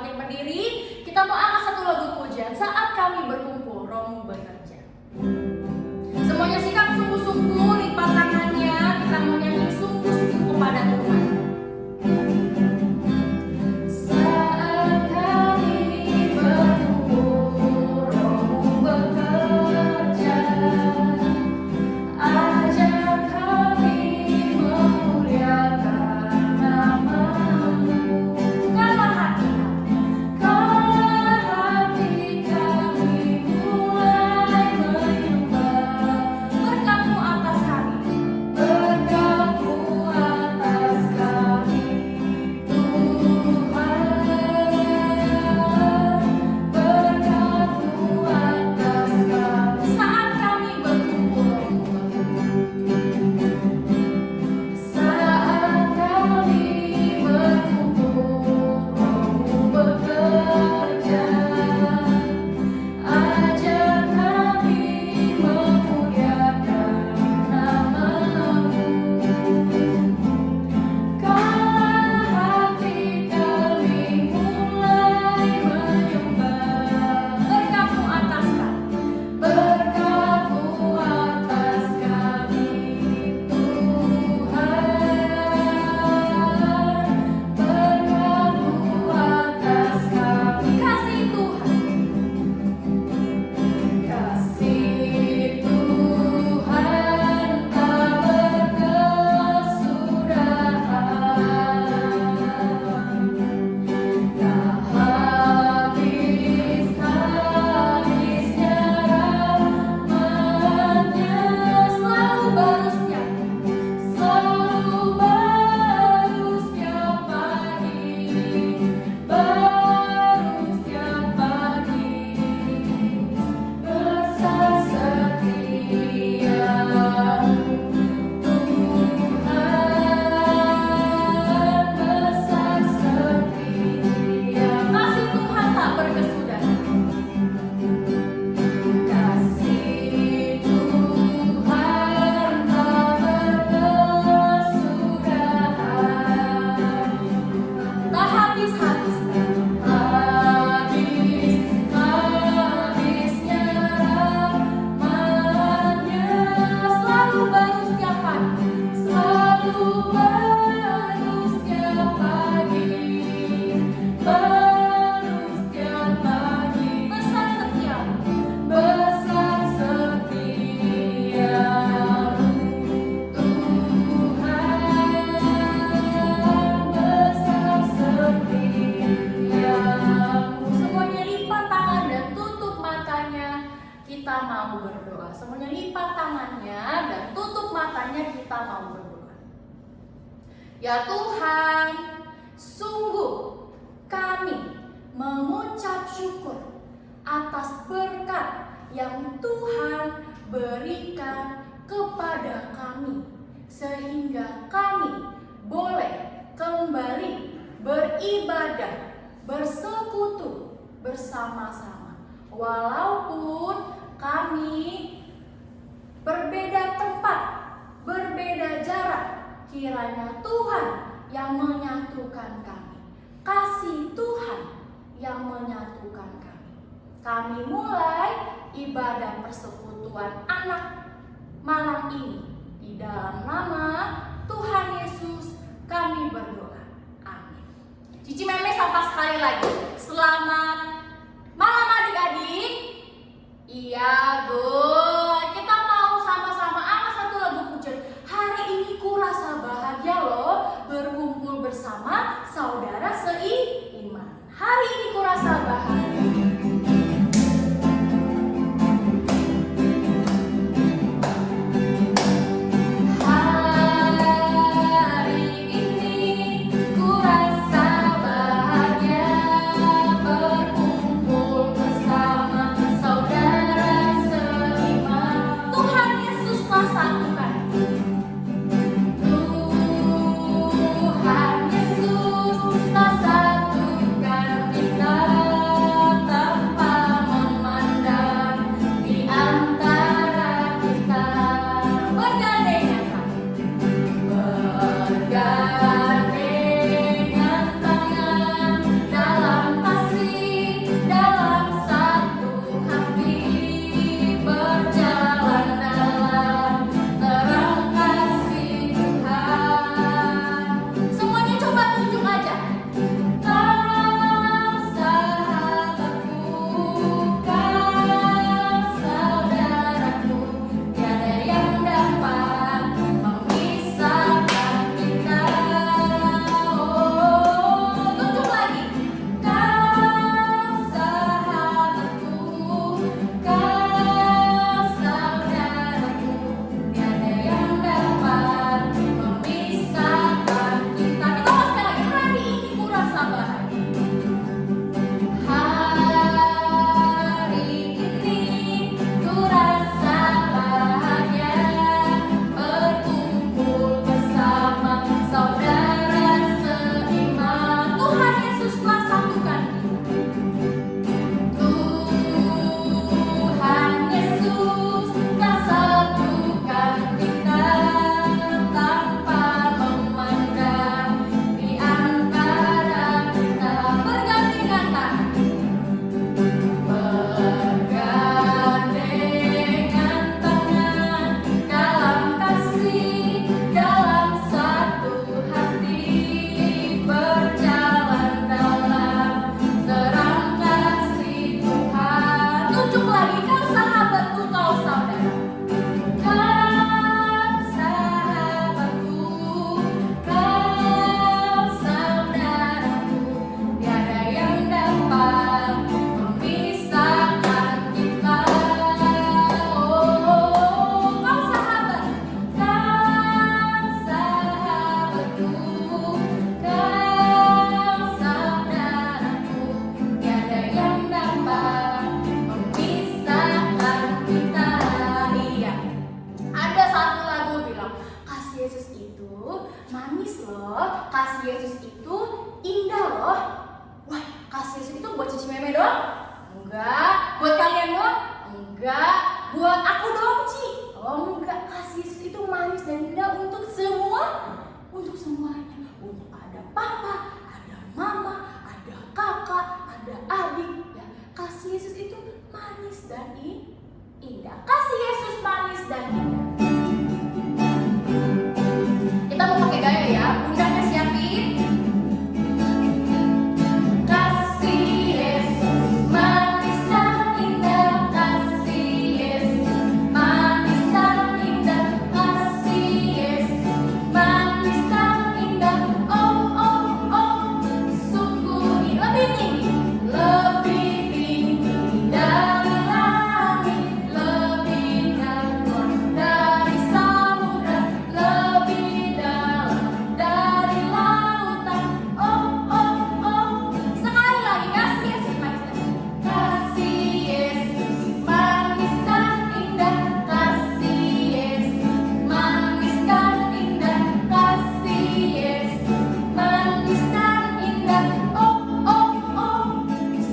bangkit berdiri, kita mau angkat satu lagu pujian. Saat kami berkumpul, Rohmu bekerja. Semuanya sikap sungguh-sungguh, lipat tangannya, kita mau nyanyi sungguh-sungguh kepada Tuhan. Ya Tuhan, sungguh kami mengucap syukur atas berkat yang Tuhan berikan kepada kami, sehingga kami boleh kembali beribadah, bersekutu bersama-sama. Walaupun kami berbeda tempat, berbeda jarak, kiranya Tuhan yang menyatukan kami. Kasih Tuhan yang menyatukan kami. Kami mulai ibadah persekutuan anak malam ini. Di dalam nama Tuhan Yesus kami berdoa. Amin. Cici Meme sapa sekali lagi. Selamat malam adik-adik. Iya, Good. Kita mau sama-sama angkat satu lagu pujian. Hari ini kurasa bahagia loh berkumpul bersama saudara seiman. Hari ini kurasa bahagia. Bersama saudara seiman. manis loh. Kasih Yesus itu indah loh. Wah, kasih Yesus itu buat Cici Meme doang? Enggak. Buat kalian doang? Enggak. Buat aku doang, Ci? Oh enggak. Kasih Yesus itu manis dan indah untuk semua, untuk semuanya. Untuk ada papa, ada mama, ada kakak, ada adik. Ya, kasih Yesus itu manis dan indah. Kasih Yesus manis dan indah. Kita mau pakai gaya ya. Bundanya siapin. Kasih Yesus manis dan indah. Kasih Yesus manis dan indah. Kasih Yesus manis dan indah. Oh oh oh, sungguh ini lebih tinggi, lebih tinggi dari langit, lebih dalam dari samudra, lebih dalam dari lautan. Oh oh oh, sekali lagi kasih Yesus manis dan indah. Kasih Yesus manis dan indah. Kasih Yesus manis dan indah. Kasih Yesus manis dan indah. Oh oh oh,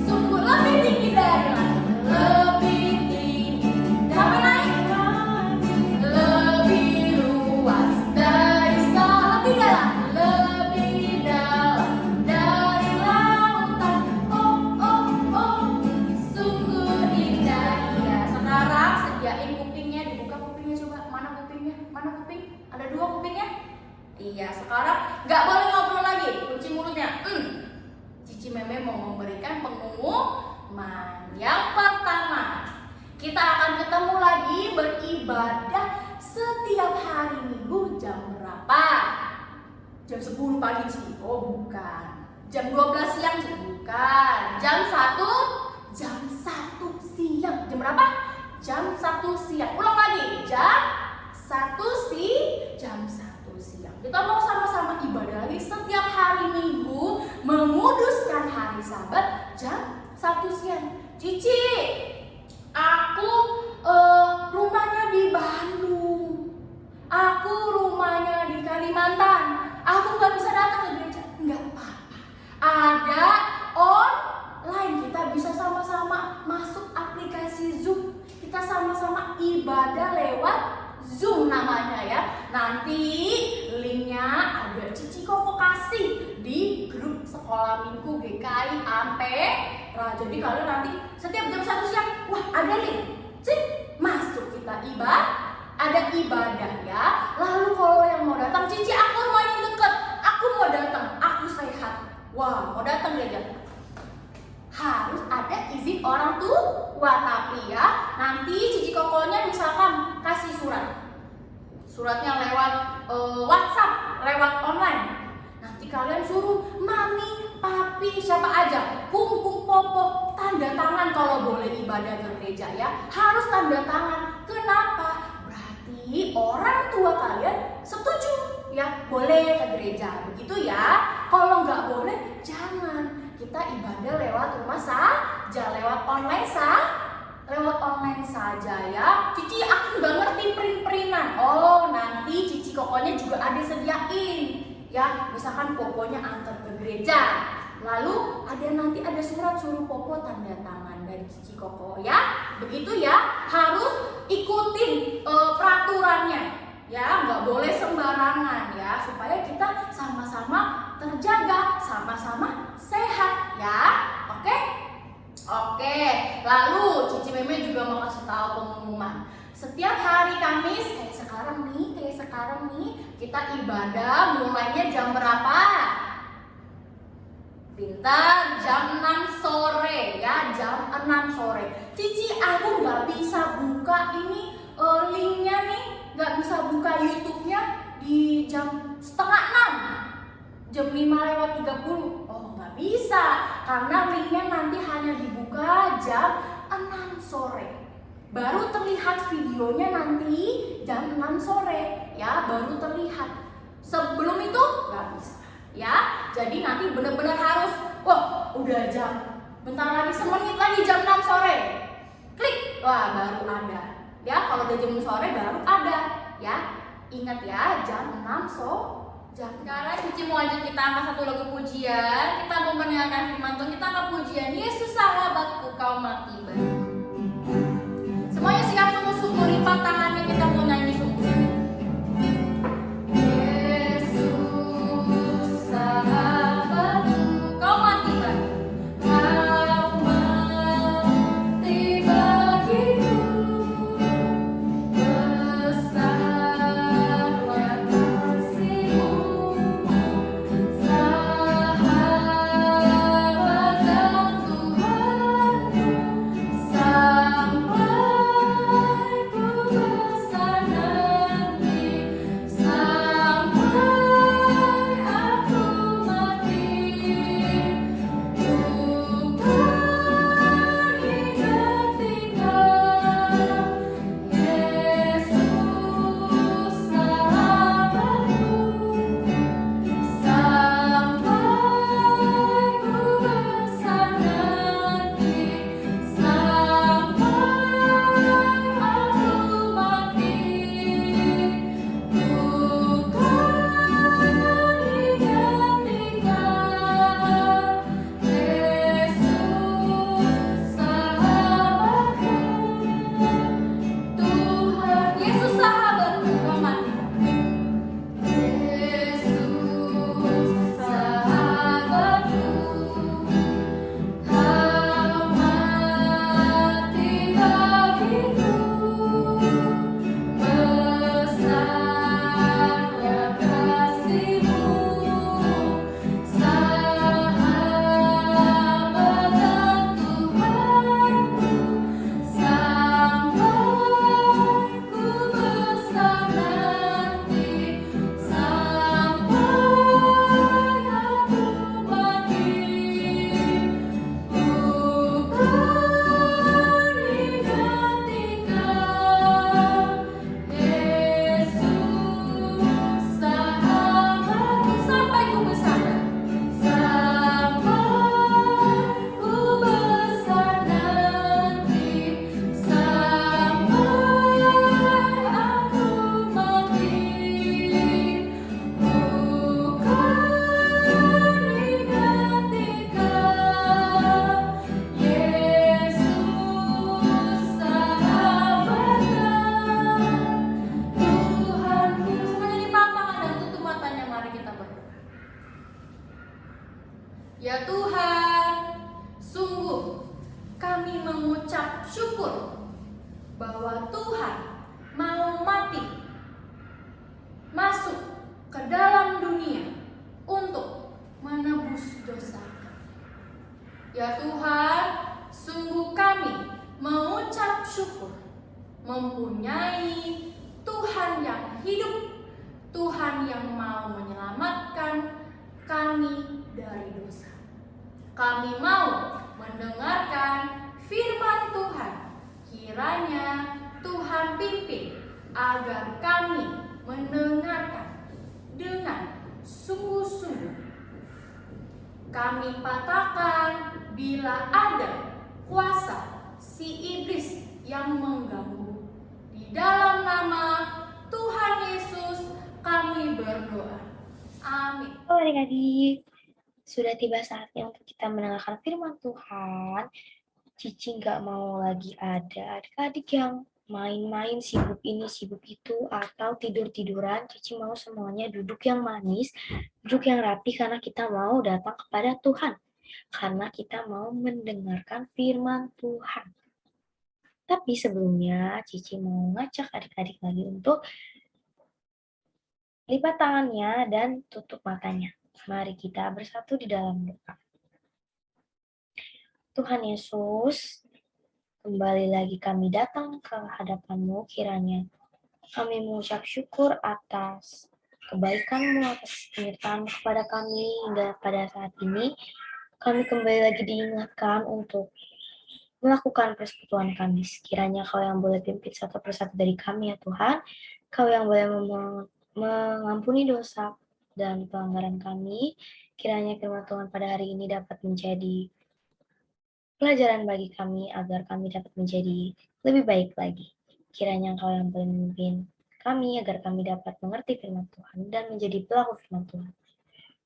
sungguh lebih tinggi dari langit, lebih tinggi. Sampai naik, lebih luas dari lebih dalam, lebih dalam dari lautan. Oh oh oh, sungguh indah. Ya, sekarang sediain kupingnya, dibuka kupingnya coba. Mana kupingnya? Mana kuping? Ada 2 kupingnya? Iya, sekarang nggak boleh ngobrol lagi. Kunci mulutnya. Cici Meme mau memberikan pengumuman. Yang pertama, kita akan ketemu lagi beribadah setiap hari Minggu jam berapa? Jam 10 pagi, Ci? Oh bukan. Jam 12 siang, Ci? Bukan. Jam 1 siang. Jam berapa? Jam 1 siang. Ulang lagi. Jam 1 siang. Kita mau sama-sama ibadah lagi setiap hari Minggu, menguduskan hari Sabat jam 1 siang. Cici, aku rumahnya di Bandung. Aku rumahnya di Kalimantan. Aku nggak bisa datang ke gereja. Nggak apa-apa. Ada online. Kita bisa sama-sama masuk aplikasi Zoom. Kita sama-sama ibadah lewat Zoom namanya ya. Nanti linknya ada Cici Koko kasih di grup Sekolah Minggu GKI Ampera. Jadi kalian nanti setiap jam 1 siang, wah ada link. Cik, masuk kita ada ibadah ya. Lalu kalau yang mau datang, Cici aku rumahnya deket, aku mau datang, aku sehat. Wah, mau datang gereja. Harus ada izin orang tua, tapi ya nanti Cici Kokonya misalkan kasih suratnya lewat WhatsApp, lewat online. Nanti kalian suruh mami, papi, siapa aja, kungkung, popo, tanda tangan kalau boleh ibadah ke gereja ya. Harus tanda tangan. Kenapa? Berarti orang tua kalian setuju ya boleh ke gereja. Begitu ya. Kalau nggak boleh, jangan. Kita ibadah lewat rumah saja, lewat online saja ya. Cici aku nggak ngerti print-printan. Oh nanti Cici Kokonya juga ada sediain ya. Misalkan Poponya antar ke gereja, lalu nanti ada surat suruh Popo tanda tangan dari Cici Koko ya. Begitu ya. Harus ikutin peraturannya ya. Nggak boleh sembarangan ya. Supaya kita sama-sama terjaga, sama-sama sehat ya. Oke, lalu Cici Meme juga mau kasih tahu pengumuman. Setiap hari Kamis kayak sekarang nih, kita ibadah mulainya jam berapa? Pintar, jam 6 sore ya, jam 6 sore. Cici aku nggak bisa buka ini linknya nih, nggak bisa buka YouTube-nya di jam setengah 6, jam 5:30. Oh nggak bisa, karena linknya nanti hanya dibuka jam 6 sore. Baru terlihat videonya nanti jam 6 sore ya, baru terlihat. Sebelum itu nggak bisa ya. Jadi nanti benar-benar harus, wah udah jam, bentar lagi semenit lagi jam 6 sore. Klik, wah baru ada. Ya kalau udah jam 6 sore baru ada ya. Ingat ya, jam 6 Sekarang Cici mau ajak kita angkat satu lagu pujian. Kita mau mendengarkan firman Tuhan. Kita angkat pujian Yesus sahabatku kau mati bagiku. Semuanya siap sungguh-sungguh, lipat tangannya, kita mau nyanyi sungguh-sungguh. Yesus sahabatku kau mati bagiku. Kau mati bagiku. Besarnya kasih-Mu, sahabat dan Tuhanku, sampai ku besar nanti, sampai aku mati. Bukan ingat-ingat Yesus sahabatku, sampai ku besar nanti, sampai aku mati. Bukan ingat-ingat Yesus sahabatku, Tuhan Yesus sahabatku kau mati. Yesus sahabatku, kau mati bagiku. Besarnya kasih-Mu, sahabat dan Tuhanku, sampai ku besar nanti, sampai aku mati. Bukan ingat-ingat Yesus sahabatku, sampai ku besar nanti, sampai ku besar nanti, sampai aku mati. Bukan ingat-ingat Yesus sahabatku, Tuhanku. Semuanya lipat tangan dan tutup matanya, mari kita berdoa. Ya Tuhan, sungguh kami mengucap syukur bahwa Tuhan mau mati, masuk ke dalam dunia untuk menebus dosa kami. Ya Tuhan, sungguh kami mengucap syukur mempunyai Tuhan yang hidup, Tuhan yang mau menyelamatkan kami dari dosa. Kami mau mendengarkan firman Tuhan. Kiranya Tuhan pimpin agar kami mendengarkan dengan sungguh-sungguh. Kami patahkan bila ada kuasa si iblis yang mengganggu. Di dalam nama Tuhan Yesus kami berdoa. Amin. Halo adik-adik, sudah tiba saatnya untuk kita mendengarkan firman Tuhan. Cici nggak mau lagi ada adik-adik yang main-main, sibuk ini, sibuk itu, atau tidur-tiduran. Cici mau semuanya duduk yang manis, duduk yang rapi, karena kita mau datang kepada Tuhan. Karena kita mau mendengarkan firman Tuhan. Tapi sebelumnya, Cici mau ngajak adik-adik lagi untuk lipat tangannya dan tutup matanya. Mari kita bersatu di dalam doa. Tuhan Yesus, kembali lagi kami datang ke hadapan-Mu, kiranya kami mengucap syukur atas kebaikan-Mu, atas penyertaan kepada kami hingga pada saat ini. Kami kembali lagi diingatkan untuk melakukan persekutuan kami. Sekiranya Kau yang boleh pimpin satu persatu dari kami ya Tuhan. Kau yang boleh mengampuni dosa dan pelanggaran kami. Kiranya firman Tuhan pada hari ini dapat menjadi pelajaran bagi kami agar kami dapat menjadi lebih baik lagi. Kiranya Engkau yang boleh memimpin kami agar kami dapat mengerti firman Tuhan dan menjadi pelaku firman Tuhan.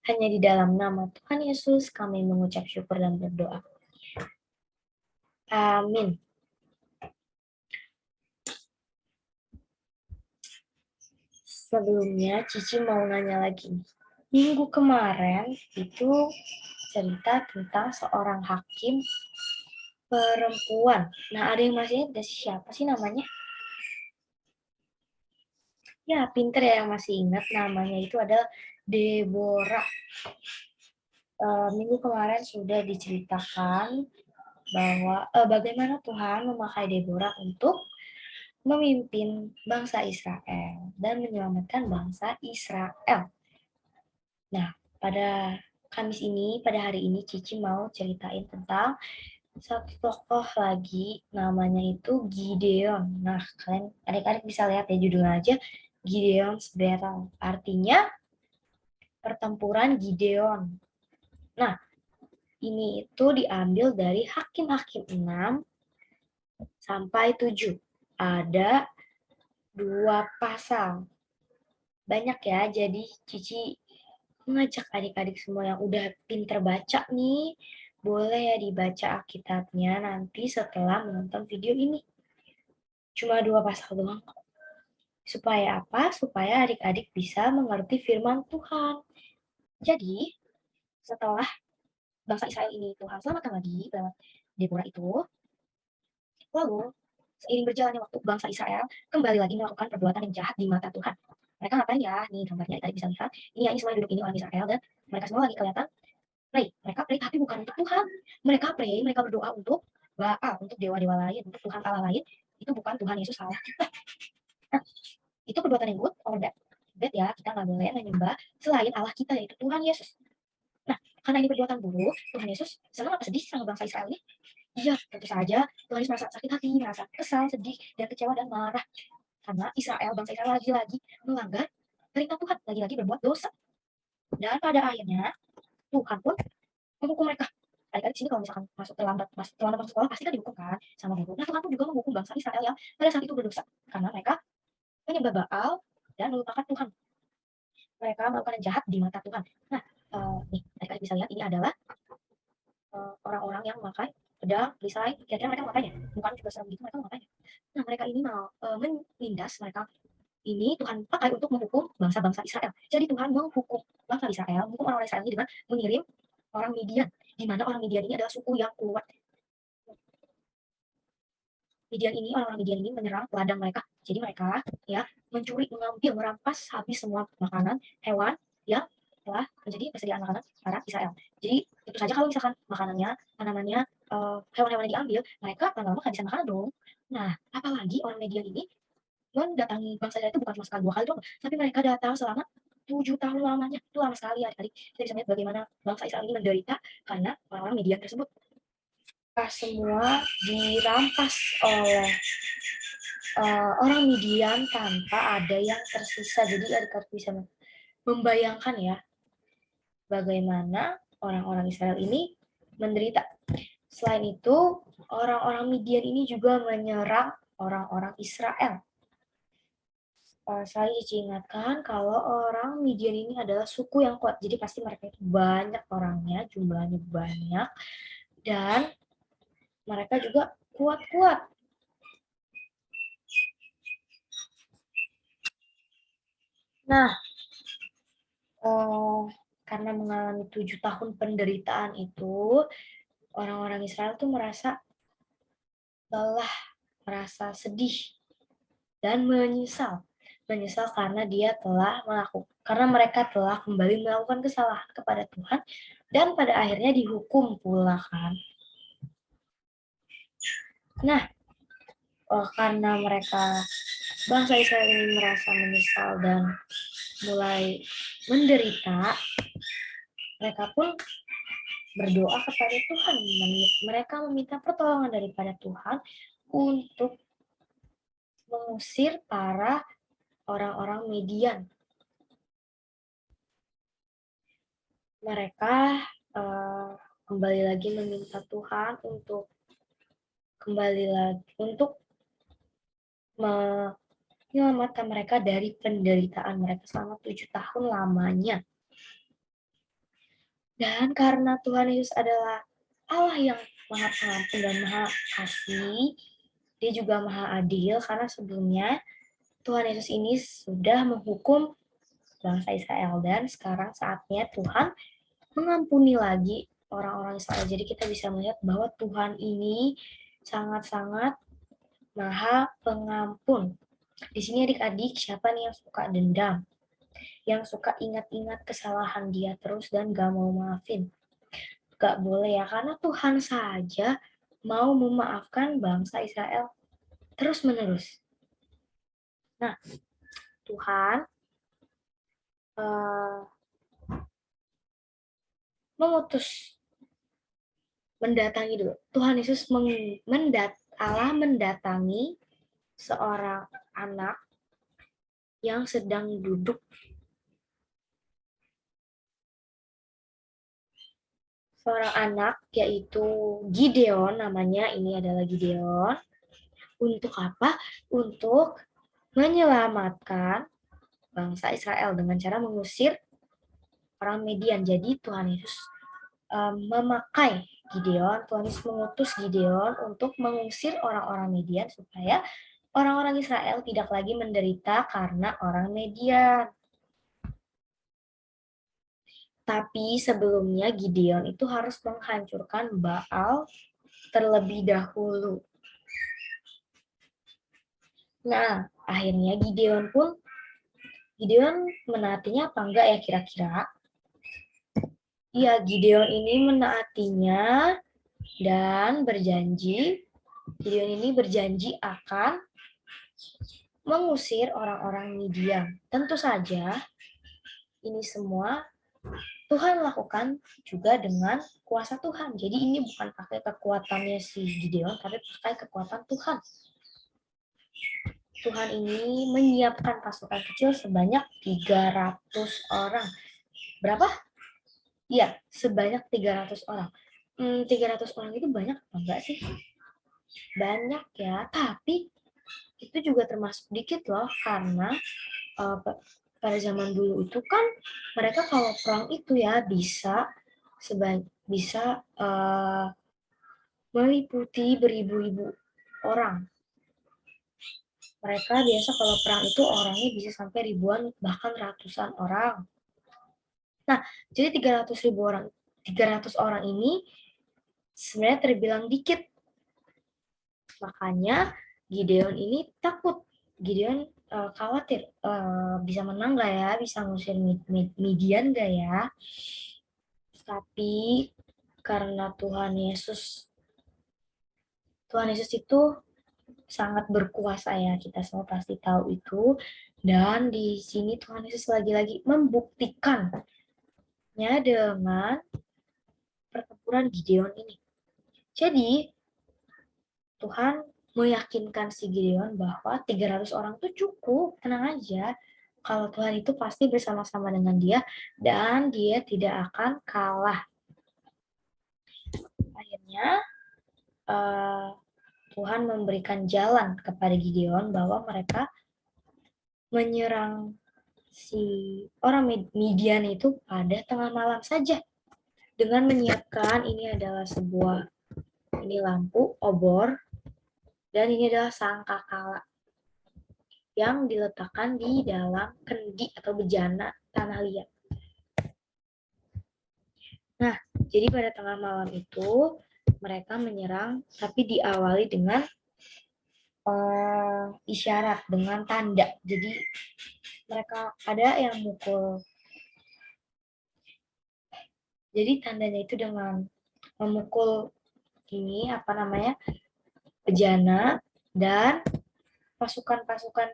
Hanya di dalam nama Tuhan Yesus kami mengucap syukur dan berdoa. Amin. Sebelumnya, Cici mau nanya lagi nih. Minggu kemarin itu cerita tentang seorang hakim perempuan. Nah, ada yang masih ingat siapa sih namanya? Ya, pinter ya yang masih ingat namanya itu adalah Deborah. Minggu kemarin sudah diceritakan bahwa bagaimana Tuhan memakai Deborah untuk memimpin bangsa Israel dan menyelamatkan bangsa Israel. Nah, pada pada hari ini Cici mau ceritain tentang satu tokoh lagi, namanya itu Gideon. Nah, kalian adik-adik bisa lihat ya judulnya aja, Gideon's Battle. Artinya pertempuran Gideon. Nah, ini itu diambil dari Hakim-Hakim 6 sampai 7. Ada 2 pasal. Banyak ya, jadi Cici mengajak adik-adik semua yang udah pinter baca nih, boleh ya dibaca Alkitabnya nanti setelah menonton video ini. Cuma 2 pasal doang kok. Supaya apa? Supaya adik-adik bisa mengerti firman Tuhan. Jadi, setelah bangsa Israel ini Tuhan selamatkan lagi lewat Deborah itu, lalu seiring berjalannya waktu bangsa Israel kembali lagi melakukan perbuatan yang jahat di mata Tuhan. Mereka ngapain ya? Nih gambarnya tadi bisa lihat. Ini ya, semua duduk ini orang Israel dan mereka semua lagi kelihatan pray. Mereka pray tapi bukan untuk Tuhan. Mereka pray, mereka berdoa untuk Baal, untuk dewa-dewa lain, untuk Tuhan Allah lain. Itu bukan Tuhan Yesus Allah kita. Nah, itu perbuatan yang good or bad. Bad ya, kita nggak boleh menyembah selain Allah kita, yaitu Tuhan Yesus. Nah, karena ini perbuatan buruk, Tuhan Yesus senang apa sedih sama bangsa Israel ini? Iya, tentu saja Tuhan Yesus merasa sakit hati, merasa kesal, sedih, dan kecewa, dan marah. Karena bangsa Israel lagi-lagi melanggar perintah Tuhan, lagi-lagi berbuat dosa. Dan pada akhirnya, Tuhan pun menghukum mereka. Adik-adik sini kalau misalkan terlambat masuk sekolah, pasti kan dihukum kan sama guru. Nah, Tuhan pun juga menghukum bangsa Israel yang pada saat itu berdosa. Karena mereka menyembah Baal dan melupakan Tuhan. Mereka melakukan yang jahat di mata Tuhan. Nah, nih, adik-adik bisa lihat ini adalah orang-orang yang memakai pedang, perisai, kira-kira mereka makanya, bukan juga serem gitu, mereka makanya. Nah, mereka ini mau menindas, mereka ini Tuhan pakai untuk menghukum bangsa-bangsa Israel. Jadi Tuhan menghukum bangsa Israel, menghukum orang-orang Israel ini dengan mengirim orang Midian, di mana orang Midian ini adalah suku yang kuat. Orang-orang Midian ini menyerang ladang mereka. Jadi mereka ya mencuri, mengambil, merampas habis semua makanan hewan yang telah menjadi persediaan makanan para Israel. Jadi tentu saja kalau misalkan makanannya, tanamannya, hewan-hewan yang diambil, mereka lama-lama kehabisan makanan dong. Nah, apalagi orang Midian ini mendatangi bangsa Israel itu bukan cuma sekali 2 kali doang, tapi mereka datang selama 7 tahun lamanya. Itu lama sekali ya. Tadi kita bisa lihat bagaimana bangsa Israel ini menderita karena orang-orang Midian tersebut. Semua dirampas oleh orang Midian tanpa ada yang tersisa. Jadi adik-adik bisa membayangkan ya bagaimana orang-orang Israel ini menderita. Selain itu, orang-orang Midian ini juga menyerang orang-orang Israel. Saya ingatkan kalau orang Midian ini adalah suku yang kuat. Jadi pasti mereka itu banyak orangnya, jumlahnya banyak. Dan mereka juga kuat-kuat. Nah, karena mengalami 7 tahun penderitaan itu, orang-orang Israel tuh merasa lelah, merasa sedih, dan menyesal. Menyesal karena karena mereka telah kembali melakukan kesalahan kepada Tuhan, dan pada akhirnya dihukum pula kan. Nah, karena bangsa Israel ini merasa menyesal dan mulai menderita, mereka pun berdoa kepada Tuhan. Mereka meminta pertolongan daripada Tuhan untuk mengusir para orang-orang Midian. Mereka kembali lagi meminta Tuhan untuk menyelamatkan mereka dari penderitaan mereka selama 7 tahun lamanya. Dan karena Tuhan Yesus adalah Allah yang Maha Pengampun dan Maha Kasih, Dia juga Maha Adil karena sebelumnya Tuhan Yesus ini sudah menghukum bangsa Israel dan sekarang saatnya Tuhan mengampuni lagi orang-orang Israel. Jadi kita bisa melihat bahwa Tuhan ini sangat-sangat Maha Pengampun. Di sini adik-adik, siapa nih yang suka dendam? Yang suka ingat-ingat kesalahan dia terus dan gak mau maafin? Gak boleh ya, karena Tuhan saja mau memaafkan bangsa Israel terus-menerus. Nah, Tuhan memutus mendatangi dulu. Tuhan Yesus Allah mendatangi seorang anak yang sedang duduk. Seorang anak yaitu Gideon namanya, ini adalah Gideon. Untuk apa? Untuk menyelamatkan bangsa Israel dengan cara mengusir orang Midian. Jadi Tuhan Yesus memakai Gideon, Tuhan Yesus mengutus Gideon untuk mengusir orang-orang Midian supaya orang-orang Israel tidak lagi menderita karena orang Midian. Tapi sebelumnya Gideon itu harus menghancurkan Baal terlebih dahulu. Nah, akhirnya Gideon menaatinya apa enggak ya kira-kira? Ya, Gideon ini menaatinya dan Gideon ini berjanji akan mengusir orang-orang Midian. Tentu saja ini semua Tuhan lakukan juga dengan kuasa Tuhan. Jadi ini bukan pakai kekuatannya si Gideon, tapi pakai kekuatan Tuhan. Tuhan ini menyiapkan pasukan kecil sebanyak 300 orang. Berapa? Iya, sebanyak 300 orang. 300 orang itu banyak apa enggak sih? Banyak ya, tapi itu juga termasuk dikit loh, karena pada zaman dulu itu kan mereka kalau perang itu ya bisa meliputi beribu-ribu orang. Mereka biasa kalau perang itu orangnya bisa sampai ribuan bahkan ratusan orang. Nah, jadi 300 orang ini sebenarnya terbilang dikit. Makanya Gideon ini takut. Gideon khawatir bisa menang gak ya, bisa ngusir Midian gak ya. Tapi karena Tuhan Yesus itu sangat berkuasa ya, kita semua pasti tahu itu. Dan di sini Tuhan Yesus lagi-lagi membuktikannya dengan pertempuran Gideon ini. Jadi Tuhan meyakinkan si Gideon bahwa 300 orang itu cukup, tenang aja. Kalau Tuhan itu pasti bersama-sama dengan dia dan dia tidak akan kalah. Akhirnya Tuhan memberikan jalan kepada Gideon bahwa mereka menyerang si orang Midian itu pada tengah malam saja dengan menyiapkan ini adalah sebuah lampu obor dan ini adalah sangkakala yang diletakkan di dalam kendi atau bejana tanah liat. Nah, jadi pada tengah malam itu mereka menyerang, tapi diawali dengan isyarat, dengan tanda. Jadi mereka ada yang mukul. Jadi tandanya itu dengan memukul ini bejana, dan pasukan-pasukan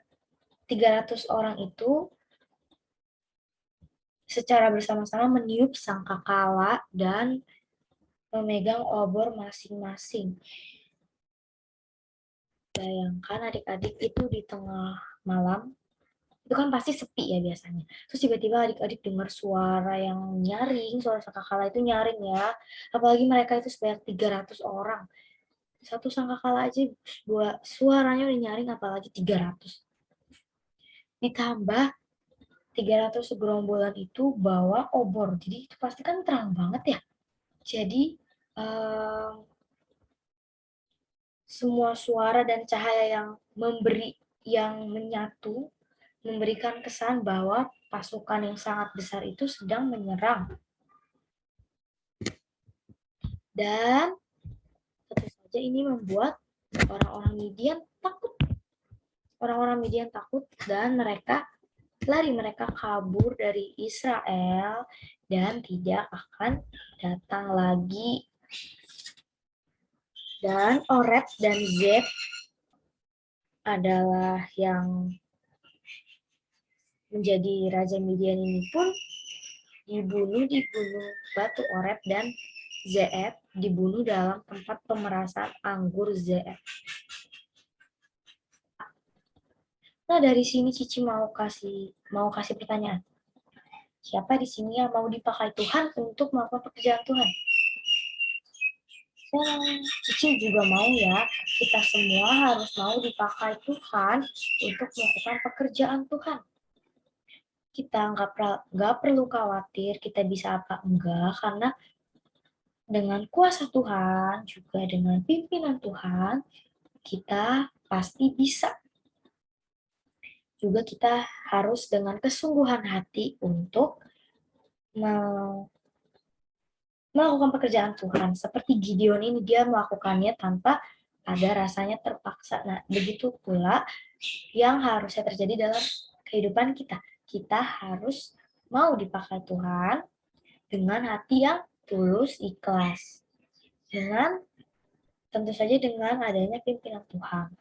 300 orang itu secara bersama-sama meniup sangkakala dan memegang obor masing-masing. Bayangkan adik-adik itu di tengah malam, itu kan pasti sepi ya biasanya. Terus tiba-tiba adik-adik dengar suara yang nyaring, suara sangkakala itu nyaring ya. Apalagi mereka itu sebanyak 300 orang. Satu sangkakala aja suaranya udah nyaring, apalagi 300. Ditambah 300 segerombolan itu bawa obor. Jadi itu pasti kan terang banget ya. Jadi semua suara dan cahaya yang menyatu memberikan kesan bahwa pasukan yang sangat besar itu sedang menyerang. Dan tentu saja ini membuat orang-orang Midian takut. Orang-orang Midian takut dan mereka kabur dari Israel dan tidak akan datang lagi. Dan Oreb dan Zeb adalah yang menjadi Raja Midian ini pun dibunuh di Gunung Batu Oreb, dan Zeeb dibunuh dalam tempat pemerasan anggur Zeeb. Nah, dari sini Cici mau kasih pertanyaan. Siapa di sini yang mau dipakai Tuhan untuk melakukan pekerjaan Tuhan? Cici juga mau ya, kita semua harus mau dipakai Tuhan untuk melakukan pekerjaan Tuhan. Kita nggak perlu khawatir kita bisa apa enggak, karena dengan kuasa Tuhan, juga dengan pimpinan Tuhan, kita pasti bisa. Juga kita harus dengan kesungguhan hati untuk melakukan pekerjaan Tuhan. Seperti Gideon ini, dia melakukannya tanpa ada rasanya terpaksa. Nah, begitu pula yang harusnya terjadi dalam kehidupan kita. Kita harus mau dipakai Tuhan dengan hati yang tulus, ikhlas. Tentu saja dengan adanya pimpinan Tuhan.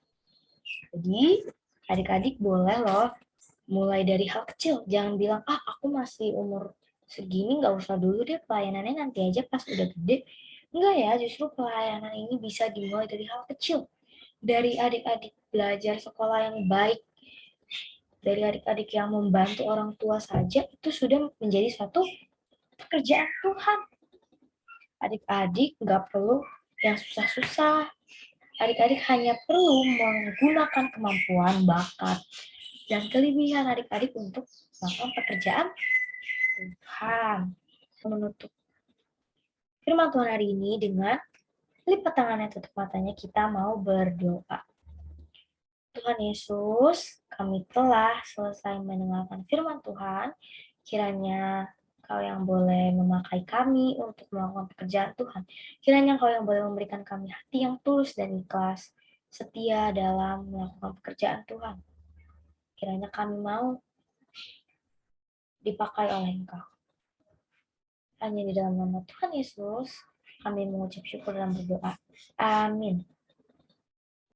Jadi, adik-adik boleh loh mulai dari hal kecil. Jangan bilang, aku masih umur segini, nggak usah dulu deh, pelayanannya nanti aja pas udah gede. Enggak ya, justru pelayanan ini bisa dimulai dari hal kecil. Dari adik-adik belajar sekolah yang baik, dari adik-adik yang membantu orang tua saja, itu sudah menjadi suatu pekerjaan Tuhan. Adik-adik nggak perlu yang susah-susah. Adik-adik hanya perlu menggunakan kemampuan, bakat, dan kelebihan adik-adik untuk melakukan pekerjaan Tuhan. Menutup firman Tuhan hari ini dengan lipat tangannya, tutup matanya, kita mau berdoa. Tuhan Yesus, kami telah selesai mendengarkan firman Tuhan. Kiranya Kau yang boleh memakai kami untuk melakukan pekerjaan Tuhan. Kiranya Kau yang boleh memberikan kami hati yang tulus dan ikhlas, setia dalam melakukan pekerjaan Tuhan. Kiranya kami mau dipakai oleh Engkau. Hanya di dalam nama Tuhan Yesus, kami mengucap syukur dan berdoa. Amin.